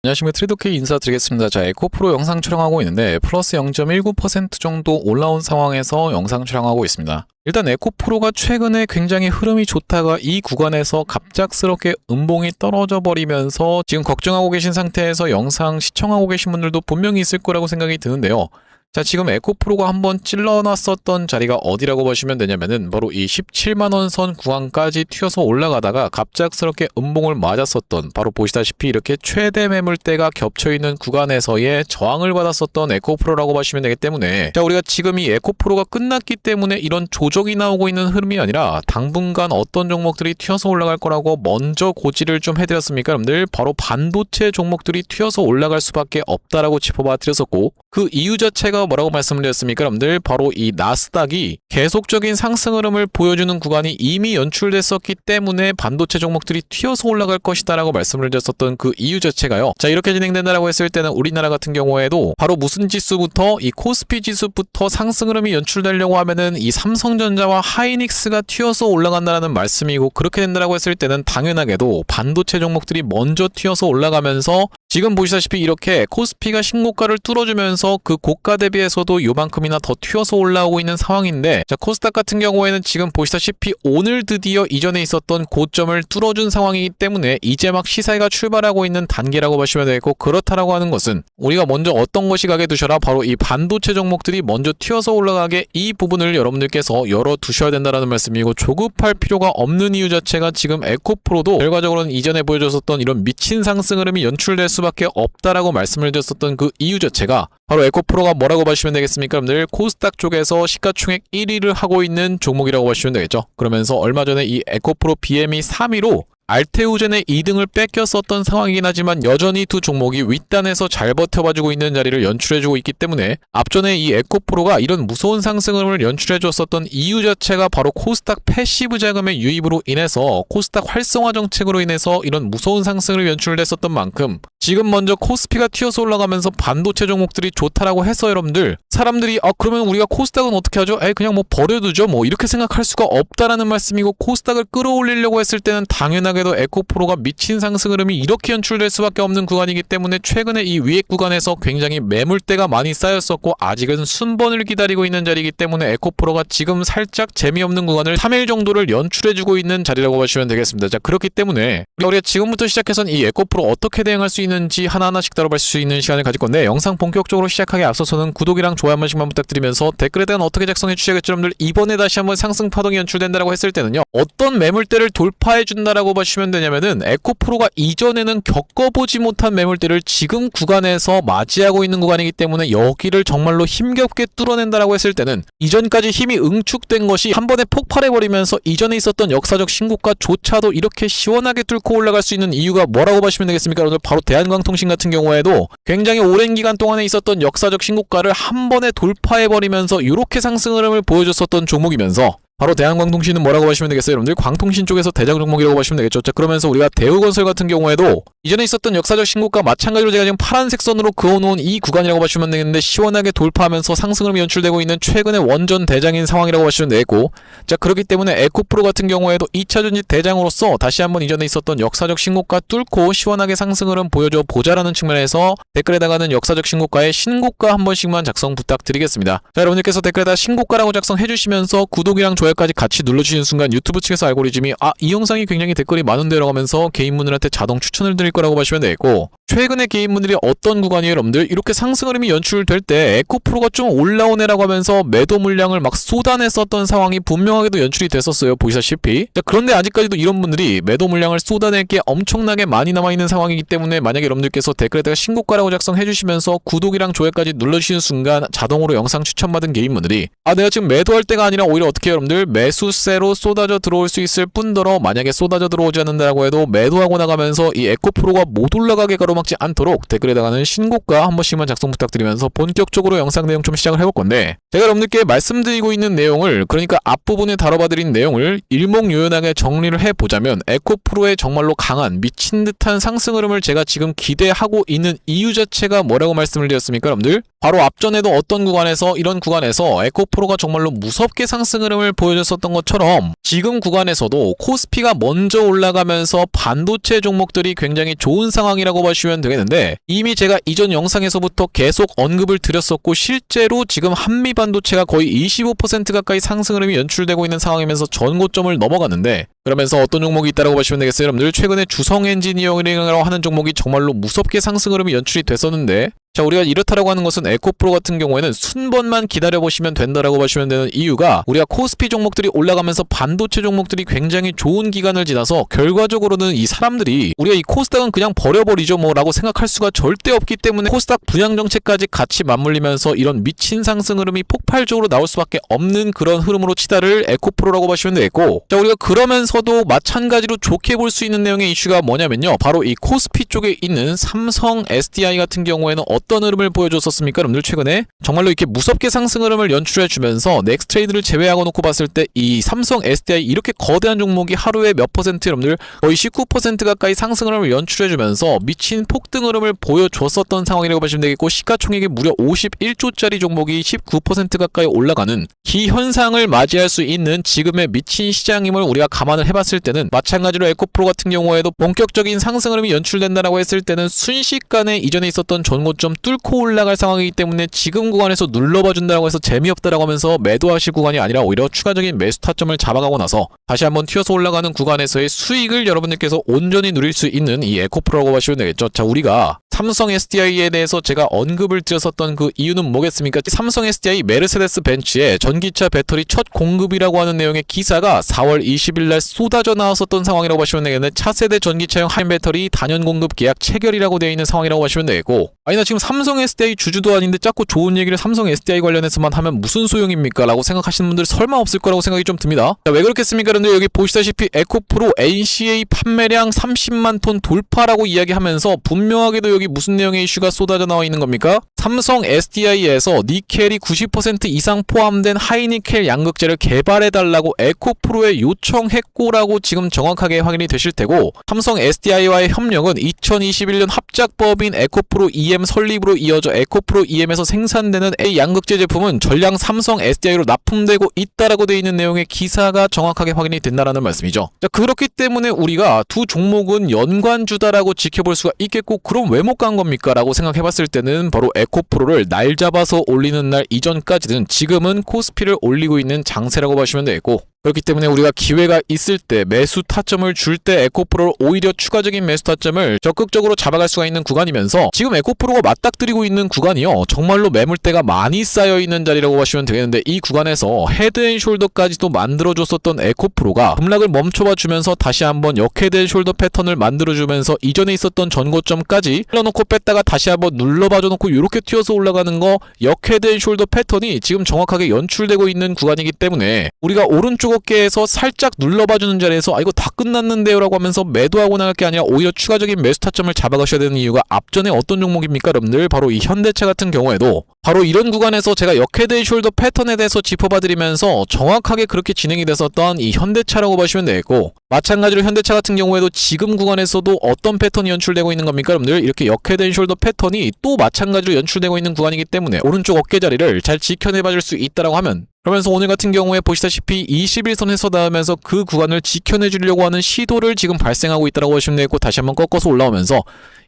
안녕하십니까. 트레이더K 인사드리겠습니다. 자, 에코프로 영상 촬영하고 있는데 플러스 0.19% 정도 올라온 상황에서 영상 촬영하고 있습니다. 일단 에코프로가 최근에 굉장히 흐름이 좋다가 이 구간에서 갑작스럽게 음봉이 떨어져 버리면서 지금 걱정하고 계신 상태에서 영상 시청하고 계신 분들도 분명히 있을 거라고 생각이 드는데요. 자, 지금 에코프로가 한번 찔러놨었던 자리가 어디라고 보시면 되냐면은 바로 이 17만원 선 구간까지 튀어서 올라가다가 갑작스럽게 음봉을 맞았었던, 바로 보시다시피 이렇게 최대 매물대가 겹쳐있는 구간에서의 저항을 받았었던 에코프로라고 보시면 되기 때문에, 자, 우리가 지금 이 에코프로가 끝났기 때문에 이런 조정이 나오고 있는 흐름이 아니라 당분간 어떤 종목들이 튀어서 올라갈 거라고 먼저 고지를 좀 해드렸습니까 여러분들? 바로 반도체 종목들이 튀어서 올라갈 수밖에 없다라고 짚어봐 드렸었고, 그 이유 자체가 뭐라고 말씀을 드렸습니까 여러분들? 바로 이 나스닥이 계속적인 상승 흐름을 보여주는 구간이 이미 연출됐었기 때문에 반도체 종목들이 튀어서 올라갈 것이다 라고 말씀을 드렸었던 그 이유 자체가요, 자, 이렇게 진행된다라고 했을 때는 우리나라 같은 경우에도 바로 무슨 지수부터, 이 코스피 지수부터 상승 흐름이 연출되려고 하면은 이 삼성전자와 하이닉스가 튀어서 올라간다라는 말씀이고, 그렇게 된다라고 했을 때는 당연하게도 반도체 종목들이 먼저 튀어서 올라가면서 지금 보시다시피 이렇게 코스피가 신고가를 뚫어주면서 그 고가 대비해서도 요만큼이나 더 튀어서 올라오고 있는 상황인데, 자, 코스닥 같은 경우에는 지금 보시다시피 오늘 드디어 이전에 있었던 고점을 뚫어준 상황이기 때문에 이제 막 시세가 출발하고 있는 단계라고 보시면 되고, 그렇다라고 하는 것은 우리가 먼저 어떤 것이 가게 두셔라, 바로 이 반도체 종목들이 먼저 튀어서 올라가게 이 부분을 여러분들께서 열어두셔야 된다는 말씀이고, 조급할 필요가 없는 이유 자체가 지금 에코프로도 결과적으로는 이전에 보여줬었던 이런 미친 상승 흐름이 연출될 수밖에 없다라고 말씀을 드렸었던 그 이유 자체가 바로 에코프로가 뭐라고 보시면 되겠습니까 여러분들? 코스닥 쪽에서 시가총액 1위를 하고 있는 종목이라고 보시면 되겠죠. 그러면서 얼마 전에 이 에코프로 BM이 3위로 알테오젠의 2등을 뺏겼었던 상황이긴 하지만 여전히 두 종목이 윗단에서 잘 버텨봐주고 있는 자리를 연출해주고 있기 때문에, 앞전에 이 에코프로가 이런 무서운 상승을 연출해줬었던 이유 자체가 바로 코스닥 패시브 자금의 유입으로 인해서, 코스닥 활성화 정책으로 인해서 이런 무서운 상승을 연출했었던 만큼, 지금 먼저 코스피가 튀어서 올라가면서 반도체 종목들이 좋다라고 해서 여러분들, 사람들이 그러면 우리가 코스닥은 어떻게 하죠? 그냥 뭐 버려두죠, 뭐 이렇게 생각할 수가 없다라는 말씀이고, 코스닥을 끌어올리려고 했을 때는 당연하게도 에코프로가 미친 상승 흐름이 이렇게 연출될 수밖에 없는 구간이기 때문에, 최근에 이 위에 구간에서 굉장히 매물대가 많이 쌓였었고 아직은 순번을 기다리고 있는 자리이기 때문에 에코프로가 지금 살짝 재미없는 구간을 3일 정도를 연출해주고 있는 자리라고 보시면 되겠습니다. 자, 그렇기 때문에 우리가 지금부터 시작해서 이 에코프로 어떻게 대응할 수 있는지 하나하나씩 다뤄볼 수 있는 시간을 가질 건데, 영상 본격적으로 시작하기 앞서서는 구독이랑 좋아요 한 번씩만 부탁드리면서, 댓글에 대한 어떻게 작성해 주셔야겠죠 여러분들? 이번에 다시 한번 상승 파동이 연출된다라고 했을 때는요, 어떤 매물대를 돌파해 준다라고 보시면 되냐면은, 에코프로가 이전에는 겪어보지 못한 매물대를 지금 구간에서 맞이하고 있는 구간이기 때문에 여기를 정말로 힘겹게 뚫어낸다라고 했을 때는, 이전까지 힘이 응축된 것이 한 번에 폭발해버리면서 이전에 있었던 역사적 신고가조차도 이렇게 시원하게 뚫고 올라갈 수 있는 이유가 뭐라고 보시면 되겠습니까 여러분들? 바로 대한광통신 같은 경우에도 굉장히 오랜 기간 동안에 있었던 역사적 신고가를 한 번에 돌파해버리면서 이렇게 상승 흐름을 보여줬었던 종목이면서, 바로 대한광통신은 뭐라고 보시면 되겠어요 여러분들? 광통신 쪽에서 대장 종목이라고 보시면 되겠죠. 자, 그러면서 우리가 대우건설 같은 경우에도 이전에 있었던 역사적 신고가 마찬가지로 제가 지금 파란색 선으로 그어놓은 이 구간이라고 보시면 되겠는데, 시원하게 돌파하면서 상승 흐름이 연출되고 있는 최근의 원전 대장인 상황이라고 보시면 되겠고, 자, 그렇기 때문에 에코프로 같은 경우에도 2차전지 대장으로서 다시 한번 이전에 있었던 역사적 신고가 뚫고 시원하게 상승 흐름 보여줘 보자라는 측면에서 댓글에다가는 역사적 신고가에 신고가 한 번씩만 작성 부탁드리겠습니다. 자, 여러분들께서 댓글에다 신고가라고 작성해주시면서 구독이랑 좋아요까지 같이 눌러주시는 순간 유튜브 측에서 알고리즘이 이 영상이 굉장히 댓글이 많은데 라고 하면서 개인분들한테 자동 추천을 드릴 거라고 보시면 되겠고, 최근에 개인분들이 어떤 구간이에요 여러분들? 이렇게 상승 흐름이 연출될 때 에코프로가 좀 올라오네라고 하면서 매도 물량을 막 쏟아냈었던 상황이 분명하게도 연출이 됐었어요, 보시다시피. 자, 그런데 아직까지도 이런 분들이 매도 물량을 쏟아낼 게 엄청나게 많이 남아있는 상황이기 때문에, 만약에 여러분들께서 댓글에다가 신고가라고 작성해주시면서 구독이랑 좋아요까지 눌러주시는 순간 자동으로 영상 추천받은 개인분들이 내가 지금 매도할 때가 아니라 오히려 어떻게 해요 여러분들? 매수세로 쏟아져 들어올 수 있을 뿐더러, 만약에 쏟아져 들어오지 않는다라고 해도 매도하고 나가면서 이 에코프로가 못 올라가게 가로막지 않도록 댓글에다가는 신고가 한 번씩만 작성 부탁드리면서 본격적으로 영상 내용 좀 시작을 해볼 건데, 제가 여러분들께 말씀드리고 있는 내용을, 그러니까 앞부분에 다뤄봐드린 내용을 일목요연하게 정리를 해보자면, 에코프로의 정말로 강한 미친 듯한 상승 흐름을 제가 지금 기대하고 있는 이유 자체가 뭐라고 말씀을 드렸습니까 여러분들? 바로 앞전에도 어떤 구간에서, 이런 구간에서 에코프로가 정말로 무섭게 상승 흐름을 보여줬었던 것처럼 지금 구간에서도 코스피가 먼저 올라가면서 반도체 종목들이 굉장히 좋은 상황이라고 보시면 보시면 되겠는데, 이미 제가 이전 영상에서부터 계속 언급을 드렸었고 실제로 지금 한미반도체가 거의 25% 가까이 상승 흐름이 연출되고 있는 상황이면서 전고점을 넘어갔는데, 그러면서 어떤 종목이 있다고 보시면 되겠어요. 여러분들 최근에 주성 엔지니어링이라고 하는 종목이 정말로 무섭게 상승 흐름이 연출이 됐었는데, 자, 우리가 이렇다라고 하는 것은 에코프로 같은 경우에는 순번만 기다려보시면 된다라고 보시면 되는 이유가, 우리가 코스피 종목들이 올라가면서 반도체 종목들이 굉장히 좋은 기간을 지나서 결과적으로는 이 사람들이 우리가 이 코스닥은 그냥 버려버리죠 뭐 라고 생각할 수가 절대 없기 때문에 코스닥 분양 정책까지 같이 맞물리면서 이런 미친 상승 흐름이 폭발적으로 나올 수밖에 없는 그런 흐름으로 치달을 에코프로라고 보시면 되겠고, 자, 우리가 그러면서도 마찬가지로 좋게 볼 수 있는 내용의 이슈가 뭐냐면요, 바로 이 코스피 쪽에 있는 삼성 SDI 같은 경우에는 어떤 흐름을 보여줬었습니까? 여러분들 최근에 정말로 이렇게 무섭게 상승 흐름을 연출해주면서 넥스트레이드를 제외하고 놓고 봤을 때 이 삼성 SDI 이렇게 거대한 종목이 하루에 몇 퍼센트, 여러분들 거의 19% 가까이 상승 흐름을 연출해주면서 미친 폭등 흐름을 보여줬었던 상황이라고 보시면 되겠고, 시가총액이 무려 51조짜리 종목이 19% 가까이 올라가는 기현상을 맞이할 수 있는 지금의 미친 시장임을 우리가 감안을 해봤을 때는, 마찬가지로 에코프로 같은 경우에도 본격적인 상승 흐름이 연출된다라고 했을 때는 순식간에 이전에 있었던 전고점 뚫고 올라갈 상황이기 때문에 지금 구간에서 눌러봐준다고 해서 재미없다라고 하면서 매도하실 구간이 아니라 오히려 추가적인 매수 타점을 잡아가고 나서 다시 한번 튀어서 올라가는 구간에서의 수익을 여러분들께서 온전히 누릴 수 있는 이 에코프로라고 보시면 되겠죠. 자, 우리가 삼성 SDI에 대해서 제가 언급을 드렸었던 그 이유는 뭐겠습니까? 삼성 SDI 메르세데스 벤츠의 전기차 배터리 첫 공급이라고 하는 내용의 기사가 4월 20일 날 쏟아져 나왔었던 상황이라고 보시면 되겠는데, 차세대 전기차용 하이브리드 배터리 단연 공급 계약 체결이라고 되어 있는 상황이라고 보시면 되겠고, 아니 나 지금 삼성 SDI 주주도 아닌데 자꾸 좋은 얘기를 삼성 SDI 관련해서만 하면 무슨 소용입니까? 라고 생각하시는 분들 설마 없을 거라고 생각이 좀 듭니다. 자, 왜 그렇겠습니까? 그런데 여기 보시다시피 에코프로 NCA 판매량 30만 톤 돌파라고 이야기하면서 분명하게도 여기 무슨 내용의 이슈가 쏟아져 나와 있는 겁니까? 삼성 SDI에서 니켈이 90% 이상 포함된 하이니켈 양극재를 개발해달라고 에코프로에 요청했고라고 지금 정확하게 확인이 되실 테고, 삼성 SDI와의 협력은 2021년 합작법인 에코프로 EM 설립으로 이어져 에코프로 EM에서 생산되는 A 양극재 제품은 전량 삼성 SDI로 납품되고 있다라고 되어 있는 내용의 기사가 정확하게 확인이 된다라는 말씀이죠. 자, 그렇기 때문에 우리가 두 종목은 연관주다라고 지켜볼 수가 있겠고, 그럼 왜 못 간 겁니까? 라고 생각해봤을 때는 바로 에코프로를 날 잡아서 올리는 날 이전까지는 지금은 코스피를 올리고 있는 장세라고 보시면 되겠고, 그렇기 때문에 우리가 기회가 있을 때 매수 타점을 줄 때 에코프로를 오히려 추가적인 매수 타점을 적극적으로 잡아갈 수가 있는 구간이면서, 지금 에코프로가 맞닥뜨리고 있는 구간이요, 정말로 매물대가 많이 쌓여있는 자리라고 보시면 되겠는데, 이 구간에서 헤드앤숄더까지도 만들어줬었던 에코프로가 급락을 멈춰봐 주면서 다시 한번 역헤드앤숄더 패턴을 만들어주면서 이전에 있었던 전고점까지 흘러놓고 뺐다가 다시 한번 눌러봐줘 놓고 이렇게 튀어서 올라가는 거, 역헤드앤숄더 패턴이 지금 정확하게 연출되고 있는 구간이기 때문에 우리가 오른쪽 어깨에서 살짝 눌러봐주는 자리에서 이거 다 끝났는데요 라고 하면서 매도하고 나갈 게 아니라 오히려 추가적인 매수 타점을 잡아가셔야 되는 이유가 앞전에 어떤 종목입니까? 여러분들 바로 이 현대차 같은 경우에도 바로 이런 구간에서 제가 역헤드앤숄더 패턴에 대해서 짚어봐드리면서 정확하게 그렇게 진행이 됐었던 이 현대차라고 보시면 되겠고, 마찬가지로 현대차 같은 경우에도 지금 구간에서도 어떤 패턴이 연출되고 있는 겁니까? 여러분들 이렇게 역헤드앤숄더 패턴이 또 마찬가지로 연출되고 있는 구간이기 때문에 오른쪽 어깨 자리를 잘 지켜내봐줄 수 있다라고 하면, 그러면서 오늘 같은 경우에 보시다시피 21선에서 닿으면서 그 구간을 지켜내주려고 하는 시도를 지금 발생하고 있다고 보시면 되겠고, 다시 한번 꺾어서 올라오면서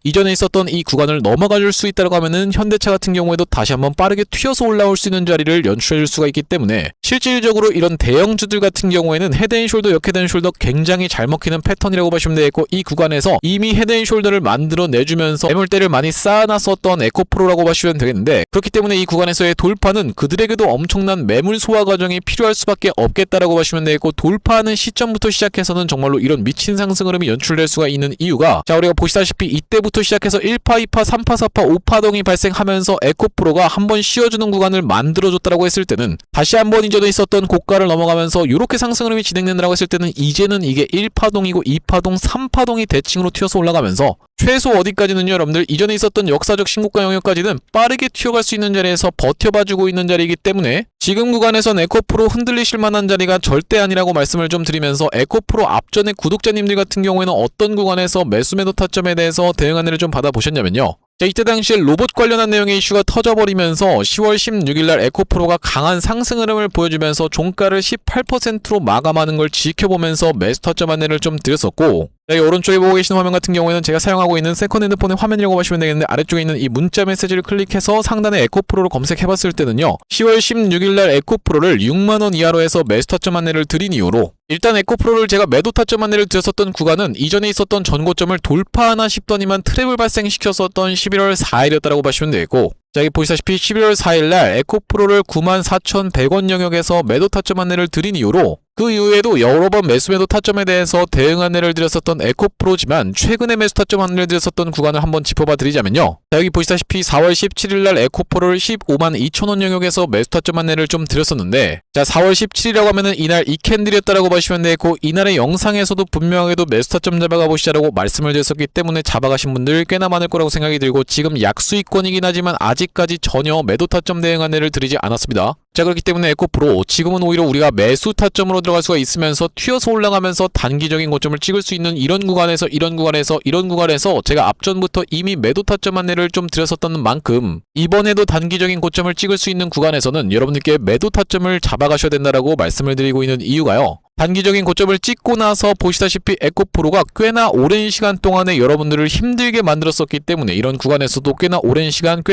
이전에 있었던 이 구간을 넘어가 줄 수 있다고 하면은 현대차 같은 경우에도 다시 한번 빠르게 튀어서 올라올 수 있는 자리를 연출해 줄 수가 있기 때문에, 실질적으로 이런 대형주들 같은 경우에는 헤드앤숄더, 역헤드앤숄더 굉장히 잘 먹히는 패턴이라고 보시면 되겠고, 이 구간에서 이미 헤드앤숄더를 만들어 내주면서 매물대를 많이 쌓아놨었던 에코프로라고 보시면 되겠는데, 그렇기 때문에 이 구간에서의 돌파는 그들에게도 엄청난 매물 소화 과정이 필요할 수밖에 없겠다라고 보시면 되겠고, 돌파하는 시점부터 시작해서는 정말로 이런 미친 상승 흐름이 연출될 수가 있는 이유가, 자, 우리가 보시다시피 이때부터 시작해서 1파, 2파, 3파, 4파, 5파동이 발생하면서 에코프로가 한번 쉬어주는 구간을 만들어줬다라고 했을 때는, 다시 한번 이전에 있었던 고가를 넘어가면서 이렇게 상승 흐름이 진행된다라고 했을 때는 이제는 이게 1파동이고 2파동, 3파동이 대칭으로 튀어서 올라가면서 최소 어디까지는요, 여러분들 이전에 있었던 역사적 신고가 영역까지는 빠르게 튀어갈 수 있는 자리에서 버텨봐주고 있는 자리이기 때문에, 지금 구간에선 에코프로 흔들리실 만한 자리가 절대 아니라고 말씀을 좀 드리면서, 에코프로 앞전에 구독자님들 같은 경우에는 어떤 구간에서 매수 매도 타점에 대해서 대응 안내를 좀 받아보셨냐면요, 자, 이때 당시에 로봇 관련한 내용의 이슈가 터져버리면서 10월 16일날 에코프로가 강한 상승 흐름을 보여주면서 종가를 18%로 마감하는 걸 지켜보면서 매수 타점 안내를 좀 드렸었고, 여기 오른쪽에 보고 계시는 화면 같은 경우에는 제가 사용하고 있는 세컨핸드 폰의 화면이라고 보시면 되겠는데, 아래쪽에 있는 이 문자 메시지를 클릭해서 상단에 에코프로를 검색해봤을 때는요, 10월 16일날 에코프로를 6만원 이하로 해서 매수 타점 안내를 드린 이유로, 일단 에코프로를 제가 매도 타점 안내를 드렸었던 구간은 이전에 있었던 전고점을 돌파하나 싶더니만 트랩을 발생시켰었던 11월 4일이었다고 보시면 되겠고, 자, 여기 보시다시피 11월 4일날 에코프로를 94,100원 영역에서 매도 타점 안내를 드린 이유로, 그 이후에도 여러 번 매수 매도 타점에 대해서 대응 안내를 드렸었던 에코프로지만 최근에 매수 타점 안내를 드렸었던 구간을 한번 짚어봐 드리자면요, 자, 여기 보시다시피 4월 17일날 에코프로를 15만 2천원 영역에서 매수 타점 안내를 좀 드렸었는데, 자, 4월 17일이라고 하면은 이날 이 캔들이었다라고 보시면 되겠고, 이날의 영상에서도 분명하게도 매수 타점 잡아가 보시자라고 말씀을 드렸었기 때문에 잡아가신 분들 꽤나 많을 거라고 생각이 들고, 지금 약수익권이긴 하지만 아직까지 전혀 매도 타점 대응 안내를 드리지 않았습니다. 자, 그렇기 때문에 에코프로 지금은 오히려 우리가 매수 타점으로 들어갈 수가 있으면서 튀어서 올라가면서 단기적인 고점을 찍을 수 있는 이런 구간에서 제가 앞전부터 이미 매도 타점 안내를 좀 드렸었던 만큼 이번에도 단기적인 고점을 찍을 수 있는 구간에서는 여러분들께 매도 타점을 잡아가셔야 된다라고 말씀을 드리고 있는 이유가요, 단기적인 고점을 찍고 나서 보시다시피 에코프로가 꽤나 오랜 시간 동안에 여러분들을 힘들게 만들었었기 때문에, 이런 구간에서도 꽤나 오랜 시간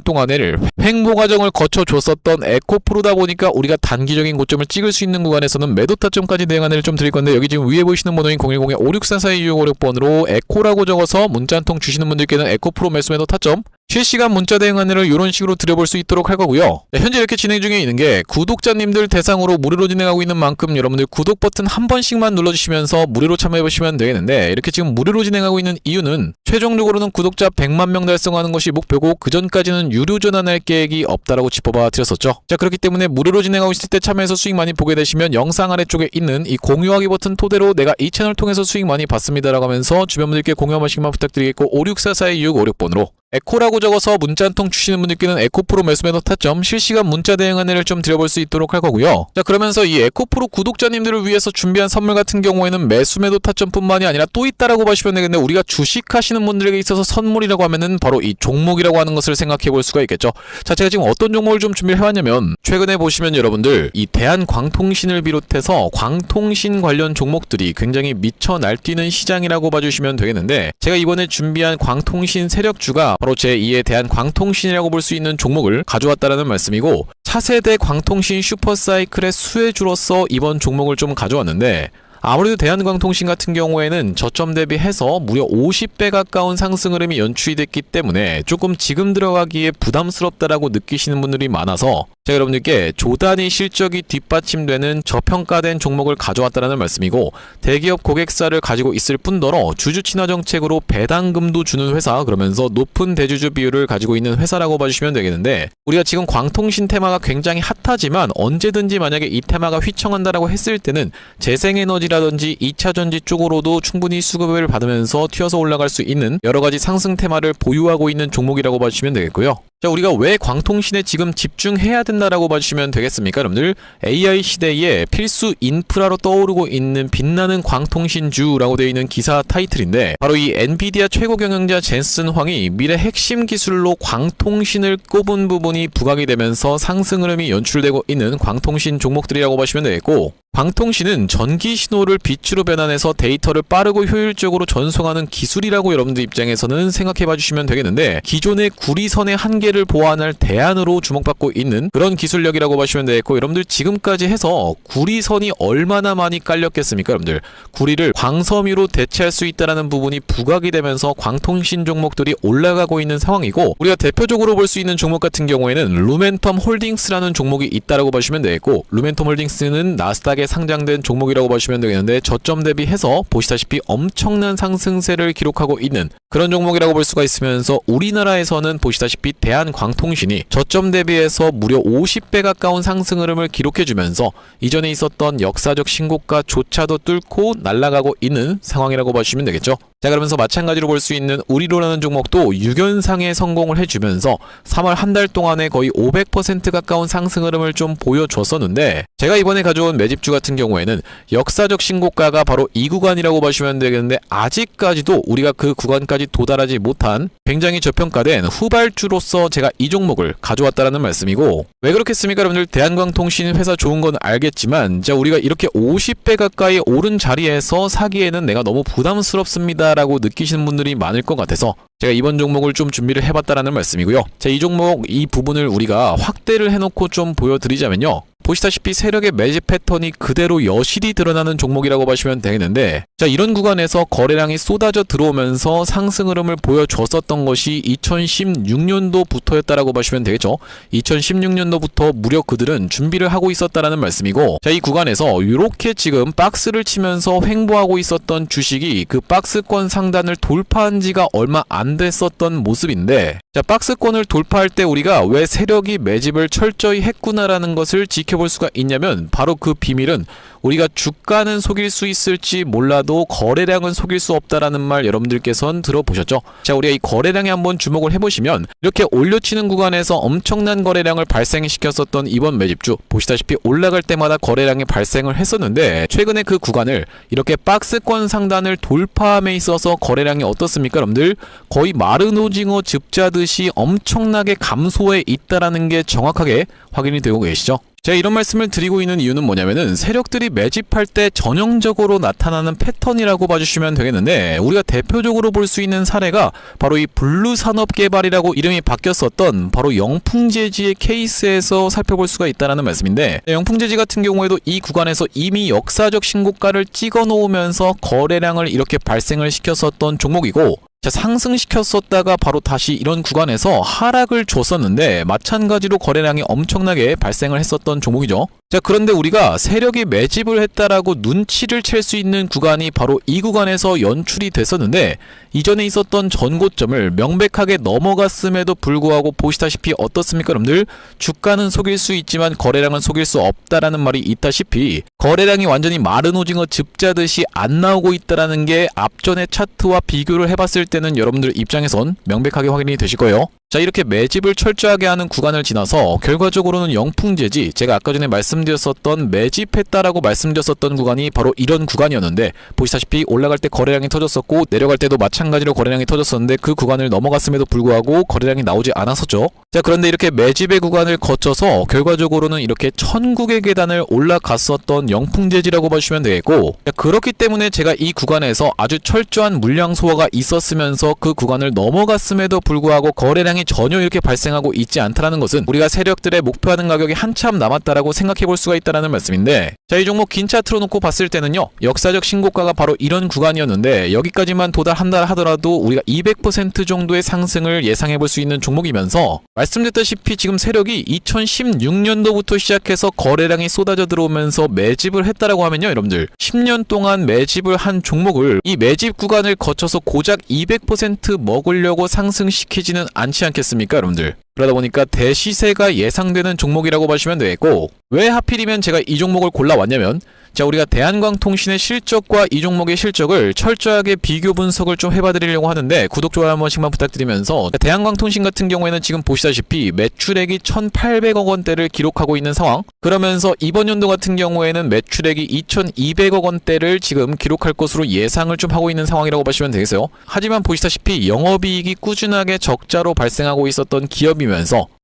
동안에를 횡보 과정을 거쳐줬었던 에코프로다 보니까 우리가 단기적인 고점을 찍을 수 있는 구간에서는 매도 타점까지 대응 안내를 좀 드릴 건데, 여기 지금 위에 보시는 번호인 010-5644-2656번으로 에코라고 적어서 문자 한 통 주시는 분들께는 에코프로 매수 매도 타점 실시간 문자 대응 안내를 이런 식으로 드려볼 수 있도록 할 거고요. 네, 현재 이렇게 진행 중에 있는 게 구독자님들 대상으로 무료로 진행하고 있는 만큼 여러분들 구독 버튼 한 번씩만 눌러주시면서 무료로 참여해보시면 되겠는데, 이렇게 지금 무료로 진행하고 있는 이유는 최종적으로는 구독자 100만 명 달성하는 것이 목표고, 그 전까지는 유료 전환할 계획이 없다라고 짚어봐 드렸었죠. 자, 그렇기 때문에 무료로 진행하고 있을 때 참여해서 수익 많이 보게 되시면 영상 아래쪽에 있는 이 공유하기 버튼 토대로 내가 이 채널 통해서 수익 많이 봤습니다라고 하면서 주변 분들께 공유 한 번씩만 부탁드리겠고, 5644-2656번으로 에코라고 적어서 문자 한 통 주시는 분들께는 에코프로 매수 매도 타점 실시간 문자 대응 안내를 좀 드려볼 수 있도록 할 거고요. 자, 그러면서 이 에코프로 구독자님들을 위해서 준비한 선물 같은 경우에는 매수 매도 타점뿐만이 아니라 또 있다라고 보시면 되겠는데, 우리가 주식하시는 분들에게 있어서 선물이라고 하면은 바로 이 종목이라고 하는 것을 생각해 볼 수가 있겠죠. 자, 제가 지금 어떤 종목을 좀 준비를 해왔냐면, 최근에 보시면 여러분들 이 대한광통신을 비롯해서 광통신 관련 종목들이 굉장히 미쳐 날뛰는 시장이라고 봐주시면 되겠는데, 제가 이번에 준비한 광통신 세력주가 바로 제2의 대한광통신이라고 볼 수 있는 종목을 가져왔다라는 말씀이고, 차세대 광통신 슈퍼사이클의 수혜주로서 이번 종목을 좀 가져왔는데, 아무래도 대한광통신 같은 경우에는 저점 대비해서 무려 50배 가까운 상승 흐름이 연출이 됐기 때문에 조금 지금 들어가기에 부담스럽다라고 느끼시는 분들이 많아서 제가 여러분들께 조단위 실적이 뒷받침되는 저평가된 종목을 가져왔다는 말씀이고, 대기업 고객사를 가지고 있을 뿐더러 주주 친화 정책으로 배당금도 주는 회사, 그러면서 높은 대주주 비율을 가지고 있는 회사라고 봐주시면 되겠는데, 우리가 지금 광통신 테마가 굉장히 핫하지만 언제든지 만약에 이 테마가 휘청한다라고 했을 때는 재생에너지라든지 2차전지 쪽으로도 충분히 수급을 받으면서 튀어서 올라갈 수 있는 여러가지 상승 테마를 보유하고 있는 종목이라고 봐주시면 되겠고요. 자, 우리가 왜 광통신에 지금 집중해야 된다라고 봐주시면 되겠습니까? 여러분들, AI 시대에 필수 인프라로 떠오르고 있는 빛나는 광통신주라고 되어 있는 기사 타이틀인데, 바로 이 엔비디아 최고 경영자 젠슨 황이 미래 핵심 기술로 광통신을 꼽은 부분이 부각이 되면서 상승 흐름이 연출되고 있는 광통신 종목들이라고 보시면 되겠고, 광통신은 전기 신호를 빛으로 변환해서 데이터를 빠르고 효율적으로 전송하는 기술이라고 여러분들 입장에서는 생각해 봐주시면 되겠는데, 기존의 구리선의 한계를 보완할 대안으로 주목받고 있는 그런 기술력이라고 보시면 되겠고, 여러분들 지금까지 해서 구리선이 얼마나 많이 깔렸겠습니까? 여러분들 구리를 광섬유로 대체할 수 있다는 부분이 부각이 되면서 광통신 종목들이 올라가고 있는 상황이고, 우리가 대표적으로 볼 수 있는 종목 같은 경우에는 루멘텀 홀딩스라는 종목이 있다라고 보시면 되겠고, 루멘텀 홀딩스는 나스닥에 상장된 종목이라고 보시면 되겠는데, 저점 대비해서 보시다시피 엄청난 상승세를 기록하고 있는 그런 종목이라고 볼 수가 있으면서, 우리나라에서는 보시다시피 대한광통신이 저점 대비해서 무려 50배 가까운 상승 흐름을 기록해주면서 이전에 있었던 역사적 신고가조차도 뚫고 날아가고 있는 상황이라고 보시면 되겠죠. 자, 그러면서 마찬가지로 볼 수 있는 우리로라는 종목도 6연상에 성공을 해주면서 3월 한 달 동안에 거의 500% 가까운 상승 흐름을 좀 보여줬었는데, 제가 이번에 가져온 매집주 같은 경우에는 역사적 신고가가 바로 이 구간이라고 보시면 되겠는데, 아직까지도 우리가 그 구간까지 도달하지 못한 굉장히 저평가된 후발주로서 제가 이 종목을 가져왔다라는 말씀이고, 왜 그렇겠습니까 여러분들? 대한광통신 회사 좋은 건 알겠지만, 자, 우리가 이렇게 50배 가까이 오른 자리에서 사기에는 내가 너무 부담스럽습니다 라고 느끼시는 분들이 많을 것 같아서 제가 이번 종목을 좀 준비를 해봤다라는 말씀이고요. 자, 이 종목 이 부분을 우리가 확대를 해놓고 좀 보여드리자면요, 보시다시피 세력의 매집 패턴이 그대로 여실히 드러나는 종목이라고 보시면 되겠는데, 자, 이런 구간에서 거래량이 쏟아져 들어오면서 상승 흐름을 보여줬었던 것이 2016년도부터였다라고 보시면 되겠죠. 2016년도부터 무려 그들은 준비를 하고 있었다라는 말씀이고, 자, 이 구간에서 이렇게 지금 박스를 치면서 횡보하고 있었던 주식이 그 박스권 상단을 돌파한 지가 얼마 안 됐었던 모습인데, 자, 박스권을 돌파할 때 우리가 왜 세력이 매집을 철저히 했구나라는 것을 지켜볼 수가 있냐면, 바로 그 비밀은 우리가 주가는 속일 수 있을지 몰라도 거래량은 속일 수 없다라는 말 여러분들께서는 들어보셨죠? 자, 우리가 이 거래량에 한번 주목을 해보시면 이렇게 올려치는 구간에서 엄청난 거래량을 발생시켰었던 이번 매집주, 보시다시피 올라갈 때마다 거래량이 발생을 했었는데, 최근에 그 구간을 이렇게 박스권 상단을 돌파함에 있어서 거래량이 어떻습니까 여러분들? 거의 마른 오징어 즙자듯이 엄청나게 감소해 있다라는 게 정확하게 확인이 되고 계시죠? 제가 이런 말씀을 드리고 있는 이유는 뭐냐면은, 세력들이 매집할 때 전형적으로 나타나는 패턴이라고 봐주시면 되겠는데, 우리가 대표적으로 볼 수 있는 사례가 바로 이 블루산업개발이라고 이름이 바뀌었었던 바로 영풍재지의 케이스에서 살펴볼 수가 있다는 말씀인데, 영풍재지 같은 경우에도 이 구간에서 이미 역사적 신고가를 찍어 놓으면서 거래량을 이렇게 발생을 시켰었던 종목이고, 자, 상승시켰었다가 바로 다시 이런 구간에서 하락을 줬었는데 마찬가지로 거래량이 엄청나게 발생을 했었던 종목이죠. 자, 그런데 우리가 세력이 매집을 했다라고 눈치를 챌 수 있는 구간이 바로 이 구간에서 연출이 됐었는데, 이전에 있었던 전고점을 명백하게 넘어갔음에도 불구하고 보시다시피 어떻습니까 여러분들? 주가는 속일 수 있지만 거래량은 속일 수 없다라는 말이 있다시피 거래량이 완전히 마른 오징어 즙자듯이 안 나오고 있다라는 게 앞전의 차트와 비교를 해봤을 때는 여러분들 입장에선 명백하게 확인이 되실 거예요. 자, 이렇게 매집을 철저하게 하는 구간을 지나서 결과적으로는 영풍재지, 제가 아까 전에 말씀드렸었던 매집했다라고 말씀드렸었던 구간이 바로 이런 구간이었는데, 보시다시피 올라갈 때 거래량이 터졌었고 내려갈 때도 마찬가지로 거래량이 터졌었는데 그 구간을 넘어갔음에도 불구하고 거래량이 나오지 않았었죠. 자, 그런데 이렇게 매집의 구간을 거쳐서 결과적으로는 이렇게 천국의 계단을 올라갔었던 영풍재지라고 보시면 되겠고, 자, 그렇기 때문에 제가 이 구간에서 아주 철저한 물량 소화가 있었으면서 그 구간을 넘어갔음에도 불구하고 거래량이 전혀 이렇게 발생하고 있지 않다라는 것은 우리가 세력들의 목표하는 가격이 한참 남았다라고 생각해 볼 수가 있다라는 말씀인데, 자, 이 종목 긴 차트로 놓고 봤을 때는요, 역사적 신고가가 바로 이런 구간이었는데 여기까지만 도달한다 하더라도 우리가 200% 정도의 상승을 예상해 볼 수 있는 종목이면서, 말씀드렸다시피 지금 세력이 2016년도부터 시작해서 거래량이 쏟아져 들어오면서 매집을 했다라고 하면요 여러분들, 10년 동안 매집을 한 종목을 이 매집 구간을 거쳐서 고작 200% 먹으려고 상승시키지는 않지 않겠습니까 여러분들? 그러다 보니까 대시세가 예상되는 종목이라고 보시면 되겠고, 왜 하필이면 제가 이 종목을 골라왔냐면, 자, 우리가 대한광통신의 실적과 이 종목의 실적을 철저하게 비교 분석을 좀 해봐드리려고 하는데, 구독, 좋아요 한 번씩만 부탁드리면서, 대한광통신 같은 경우에는 지금 보시다시피 매출액이 1,800억 원대를 기록하고 있는 상황, 그러면서 이번 연도 같은 경우에는 매출액이 2,200억 원대를 지금 기록할 것으로 예상을 좀 하고 있는 상황이라고 보시면 되겠어요. 하지만 보시다시피 영업이익이 꾸준하게 적자로 발생하고 있었던 기업이면서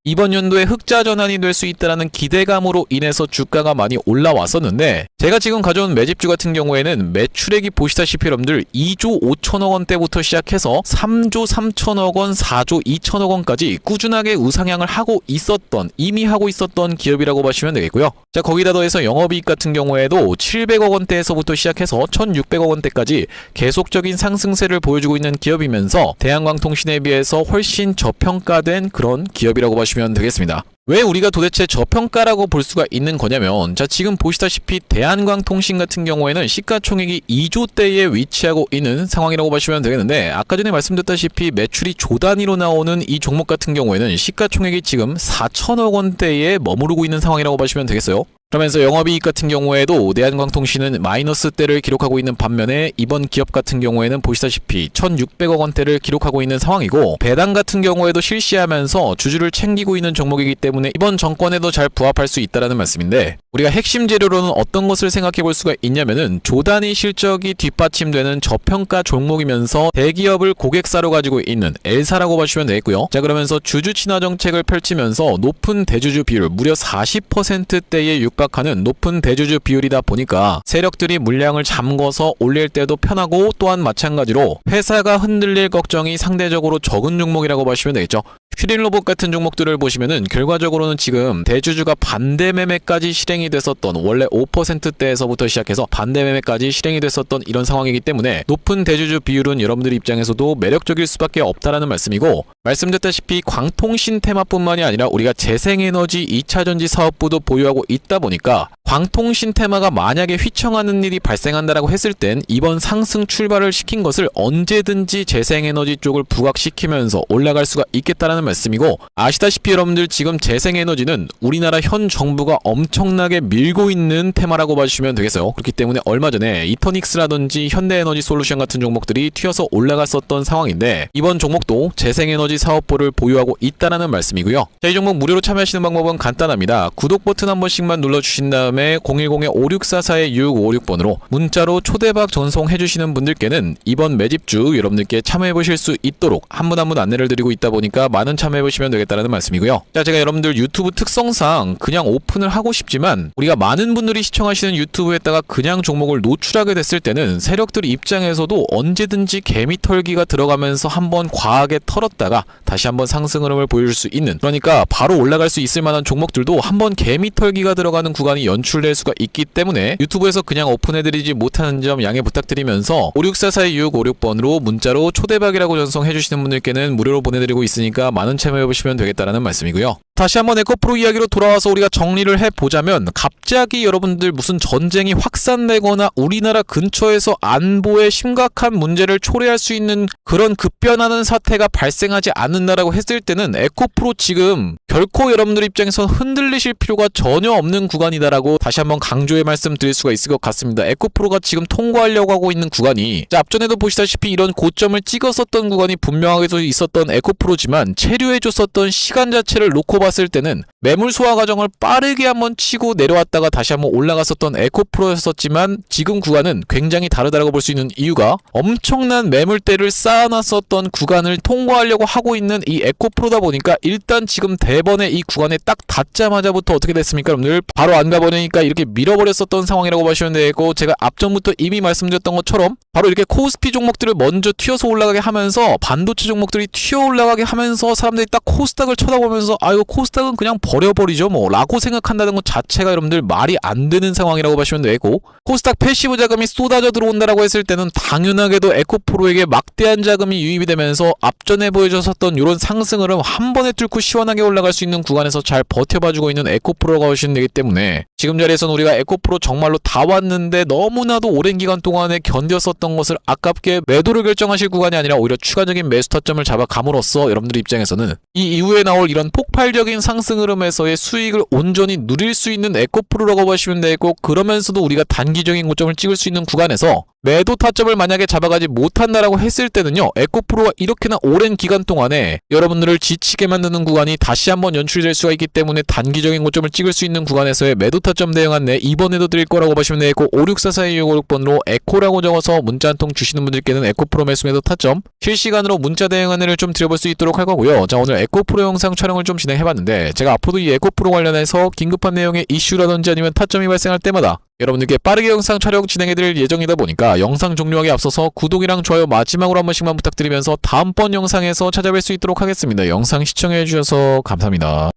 이번 연도에 흑자 전환이 될 수 있다는 기대감으로 인해서 주가가 많이 올라왔었는데, 제가 지금 가져온 매집주 같은 경우에는 매출액이 보시다시피 여러분들 2조 5천억 원대부터 시작해서 3조 3천억 원, 4조 2천억 원까지 꾸준하게 우상향을 하고 있었던, 이미 하고 있었던 기업이라고 보시면 되겠고요. 자, 거기다 더해서 영업이익 같은 경우에도 700억 원대에서부터 시작해서 1,600억 원대까지 계속적인 상승세를 보여주고 있는 기업이면서 대한광통신에 비해서 훨씬 저평가된 그런 기업이라고 보시면 되겠습니다. 왜 우리가 도대체 저평가라고 볼 수가 있는 거냐면, 자, 지금 보시다시피 대한광통신 같은 경우에는 시가총액이 2조대에 위치하고 있는 상황이라고 보시면 되겠는데, 아까 전에 말씀드렸다시피 매출이 조 단위로 나오는 이 종목 같은 경우에는 시가총액이 지금 4천억 원대에 머무르고 있는 상황이라고 보시면 되겠어요. 그러면서 영업이익 같은 경우에도 대한광통신은 마이너스대를 기록하고 있는 반면에 이번 기업 같은 경우에는 보시다시피 1,600억 원대를 기록하고 있는 상황이고, 배당 같은 경우에도 실시하면서 주주를 챙기고 있는 종목이기 때문에 이번 정권에도 잘 부합할 수 있다는 말씀인데, 우리가 핵심 재료로는 어떤 것을 생각해 볼 수가 있냐면은 조단위 실적이 뒷받침되는 저평가 종목이면서 대기업을 고객사로 가지고 있는 L사라고 보시면 되겠고요. 자, 그러면서 주주 친화 정책을 펼치면서 높은 대주주 비율, 무려 40%대에 육박하는 높은 대주주 비율이다 보니까 세력들이 물량을 잠궈서 올릴 때도 편하고, 또한 마찬가지로 회사가 흔들릴 걱정이 상대적으로 적은 종목이라고 보시면 되겠죠. 슈린로봇 같은 종목들을 보시면은 결과적으로는 지금 대주주가 반대 매매까지 실행이 됐었던, 원래 5%대에서부터 시작해서 반대 매매까지 실행이 됐었던 이런 상황이기 때문에 높은 대주주 비율은 여러분들 입장에서도 매력적일 수밖에 없다라는 말씀이고, 말씀드렸다시피 광통신 테마뿐만이 아니라 우리가 재생에너지 2차전지 사업부도 보유하고 있다 보니까 광통신 테마가 만약에 휘청하는 일이 발생한다라고 했을 땐 이번 상승 출발을 시킨 것을 언제든지 재생에너지 쪽을 부각시키면서 올라갈 수가 있겠다라는 말씀이고, 아시다시피 여러분들 지금 재생에너지는 우리나라 현 정부가 엄청나게 밀고 있는 테마라고 봐주시면 되겠어요. 그렇기 때문에 얼마 전에 이터닉스라든지 현대에너지 솔루션 같은 종목들이 튀어서 올라갔었던 상황인데, 이번 종목도 재생에너지 사업부를 보유하고 있다라는 말씀이고요. 자, 이 종목 무료로 참여하시는 방법은 간단합니다. 구독 버튼 한 번씩만 눌러주신 다음에 010-5644-6556번으로 문자로 초대박 전송해주시는 분들께는 이번 매집주 여러분들께 참여해보실 수 있도록 한 분 한 분 안내를 드리고 있다 보니까 많은 참여해보시면 되겠다는 말씀이고요. 자, 제가 여러분들 유튜브 특성상 그냥 오픈을 하고 싶지만 우리가 많은 분들이 시청하시는 유튜브에다가 그냥 종목을 노출하게 됐을 때는 세력들 입장에서도 언제든지 개미 털기가 들어가면서 한번 과하게 털었다가 다시 한번 상승 흐름을 보여줄 수 있는, 그러니까 바로 올라갈 수 있을 만한 종목들도 한번 개미 털기가 들어가는 구간이 연출될 수가 있기 때문에 유튜브에서 그냥 오픈해드리지 못하는 점 양해 부탁드리면서 564-4656번으로 문자로 초대박이라고 전송해주시는 분들께는 무료로 보내드리고 있으니까 많은 참여해보시면 되겠다라는 말씀이고요. 다시 한번 에코프로 이야기로 돌아와서 우리가 정리를 해보자면, 갑자기 여러분들 무슨 전쟁이 확산되거나 우리나라 근처에서 안보에 심각한 문제를 초래할 수 있는 그런 급변하는 사태가 발생하지 않는다라고 했을 때는 에코프로 지금 결코 여러분들 입장에서 흔들리실 필요가 전혀 없는 구간이다라고 다시 한번 강조의 말씀 드릴 수가 있을 것 같습니다. 에코프로가 지금 통과하려고 하고 있는 구간이, 앞전에도 보시다시피 이런 고점을 찍었었던 구간이 분명하게 있었던 에코프로지만 체류해줬었던 시간 자체를 놓고 봤을 때는 매물 소화 과정을 빠르게 한번 치고 내려왔다가 다시 한번 올라갔었던 에코프로였었지만, 지금 구간은 굉장히 다르다라고 볼 수 있는 이유가 엄청난 매물대를 쌓아놨었던 구간을 통과하려고 하고 있는 이 에코프로다 보니까, 일단 지금 대번에 이 구간에 딱 닿자마자부터 어떻게 됐습니까? 여러분들 바로 안 가버리니까 이렇게 밀어버렸었던 상황이라고 보시면 되고, 제가 앞전부터 이미 말씀드렸던 것처럼 바로 이렇게 코스피 종목들을 먼저 튀어서 올라가게 하면서 반도체 종목들이 튀어 올라가게 하면서 사람들이 딱 코스닥을 쳐다보면서 아유 코스닥은 그냥 버려버리죠 뭐 라고 생각한다는 것 자체가 여러분들 말이 안 되는 상황이라고 보시면 되고, 코스닥 패시브 자금이 쏟아져 들어온다라고 했을 때는 당연하게도 에코프로에게 막대한 자금이 유입이 되면서 앞전에 보여줬었던 이런 상승 흐름 한 번에 뚫고 시원하게 올라갈 수 있는 구간에서 잘 버텨봐주고 있는 에코프로가 보시면 되기 때문에, 지금 자리에서는 우리가 에코프로 정말로 다 왔는데 너무나도 오랜 기간 동안에 견뎠었던 것을 아깝게 매도를 결정하실 구간이 아니라 오히려 추가적인 매수 타점을 잡아 감으로써 여러분들 입장에서는 이 이후에 나올 이런 폭발적인 상승 흐름에서의 수익을 온전히 누릴 수 있는 에코프로라고 보시면 되고, 그러면서도 우리가 단기적인 고점을 찍을 수 있는 구간에서 매도 타점을 만약에 잡아가지 못한다라고 했을 때는요, 에코프로가 이렇게나 오랜 기간 동안에 여러분들을 지치게 만드는 구간이 다시 한번 연출이 될 수가 있기 때문에, 단기적인 고점을 찍을 수 있는 구간에서의 매도 타점 대응 안내 이번에도 드릴 거라고 보시면 되고, 5644256번으로 에코라고 적어서 문자 한 통 주시는 분들께는 에코프로 매수 매도 타점 실시간으로 문자 대응 안내를 좀 드려볼 수 있도록 할 거고요. 자, 오늘 에코프로 영상 촬영을 좀 진행해봤는데, 제가 앞으로도 이 에코프로 관련해서 긴급한 내용의 이슈라든지 아니면 타점이 발생할 때마다 여러분들께 빠르게 영상 촬영 진행해드릴 예정이다 보니까 영상 종료하기 앞서서 구독이랑 좋아요 마지막으로 한 번씩만 부탁드리면서 다음번 영상에서 찾아뵐 수 있도록 하겠습니다. 영상 시청해주셔서 감사합니다.